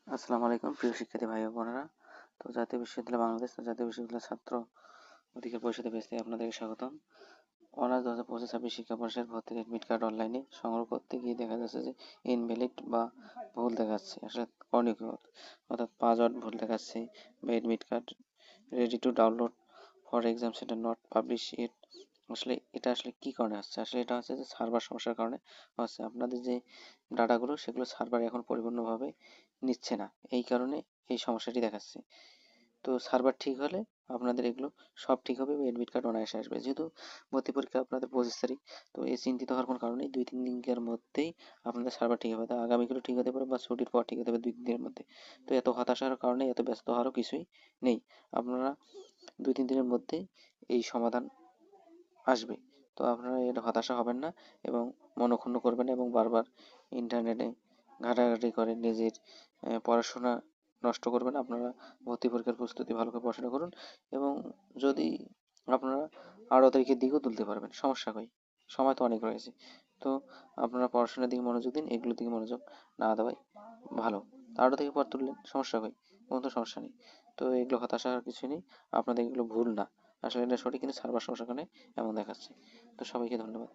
আসসালামু আলাইকুম প্রিয় শিক্ষার্থী ভাই ও বোনেরা। তো জাতীয় বিশ্ববিদ্যালয় বাংলাদেশ ও জাতীয় বিশ্ববিদ্যালয় ছাত্র অধিকার পরিষদের পেজ থেকে আপনাদেরকে স্বাগতম। অনার্স 2025-26 শিক্ষাবর্ষের ভর্তির এডমিট কার্ড অনলাইনে সংগ্রহ করতে গিয়ে দেখা যাচ্ছে যে ইনভ্যালিড বা ভুল দেখাচ্ছে। আসলে করণীয় কি? অর্থাৎ পাসওয়ার্ড ভুল দেখাচ্ছে বা admit card ready to download for exam centre not publish ইট। আসলে এটা কি কারণে হচ্ছে? আসলে এটা হচ্ছে যে সার্ভার সমস্যার কারণে হচ্ছে। আপনাদের যে ডাটাগুলো সেগুলো সার্ভার এখন পরিপূর্ণভাবে নিচ্ছে না, এই কারণে এই সমস্যাটি দেখাচ্ছে। তো সার্ভার ঠিক হলে আপনাদের এগুলো সব ঠিক হবে এবং এডমিট কার্ড অনায়াসে আসবে। যেহেতু ভর্তি পরীক্ষা আপনাদের 25 তারিখ, তো এই চিন্তিত হওয়ার কোনো কারণ নেই। 2-3 দিনের মধ্যেই আপনাদের সার্ভার ঠিক হবে। তা আগামীকালও ঠিক হতে পারে বা ছুটির পর ঠিক হতে পারে 2-3 দিনের মধ্যে। তো এত হতাশার কারণে এত ব্যস্ত হওয়ারও কিছুই নেই। আপনারা 2-3 দিনের মধ্যে এই সমাধান আসবে। তো আপনারা এটা হতাশা হবেন না এবং মনক্ষুণ্ণ করবেন না এবং বারবার ইন্টারনেটে ঘাটাঘাটি করে নিজের পড়াশোনা নষ্ট করবেন। আপনারা ভর্তি পরীক্ষার প্রস্তুতি ভালো করে পড়াশোনা করুন এবং যদি আপনারা 18 তারিখের দিকেও তুলতে পারবেন, সমস্যা কই, সময় তো অনেক রয়েছে। তো আপনারা পড়াশোনার দিকে মনোযোগ দিন, এগুলোর দিকে মনোযোগ না দেওয়াই ভালো। 18 তারিখের পর তুললেন, সমস্যা কই, কোনো তো সমস্যা নেই। তো এগুলো হতাশার কিছু নেই, আপনাদের এগুলো ভুল না, আসলে এটা সঠিক, কিন্তু সার্ভার সমস্যার কারণে এমন দেখাচ্ছে। তো সবাইকে ধন্যবাদ।